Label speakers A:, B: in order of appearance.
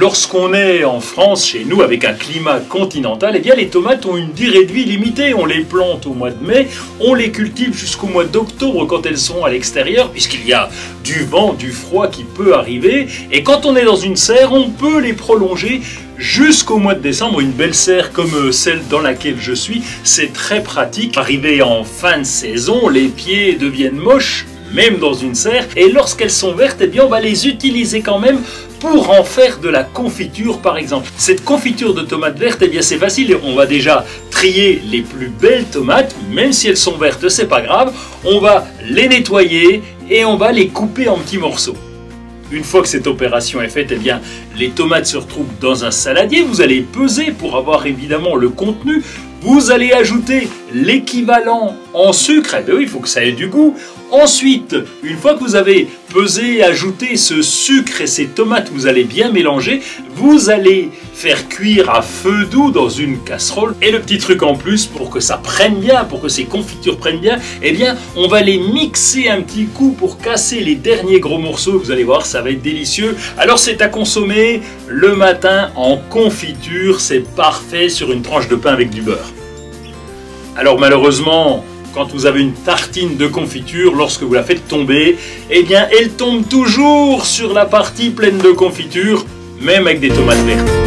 A: Lorsqu'on est en France, chez nous, avec un climat continental, eh bien les tomates ont une durée de vie limitée. On les plante au mois de mai, on les cultive jusqu'au mois d'octobre quand elles sont à l'extérieur, puisqu'il y a du vent, du froid qui peut arriver. Et quand on est dans une serre, on peut les prolonger jusqu'au mois de décembre. Une belle serre comme celle dans laquelle je suis, c'est très pratique. Arrivé en fin de saison, les pieds deviennent moches, même dans une serre, et lorsqu'elles sont vertes, eh bien on va les utiliser quand même pour en faire de la confiture par exemple. Cette confiture de tomates vertes, eh bien c'est facile, on va déjà trier les plus belles tomates, même si elles sont vertes, c'est pas grave, on va les nettoyer et on va les couper en petits morceaux. Une fois que cette opération est faite, eh bien, les tomates se retrouvent dans un saladier, vous allez peser pour avoir évidemment le contenu, vous allez ajouter l'équivalent en sucre, eh bien oui, il faut que ça ait du goût. Ensuite, une fois que vous avez pesé, ajouté ce sucre et ces tomates, vous allez bien mélanger, vous allez faire cuire à feu doux dans une casserole. Et le petit truc en plus, pour que ça prenne bien, pour que ces confitures prennent bien, eh bien, on va les mixer un petit coup pour casser les derniers gros morceaux. Vous allez voir, ça va être délicieux. Alors c'est à consommer le matin en confiture, c'est parfait sur une tranche de pain avec du beurre. Alors malheureusement, quand vous avez une tartine de confiture, lorsque vous la faites tomber, eh bien elle tombe toujours sur la partie pleine de confiture, même avec des tomates vertes.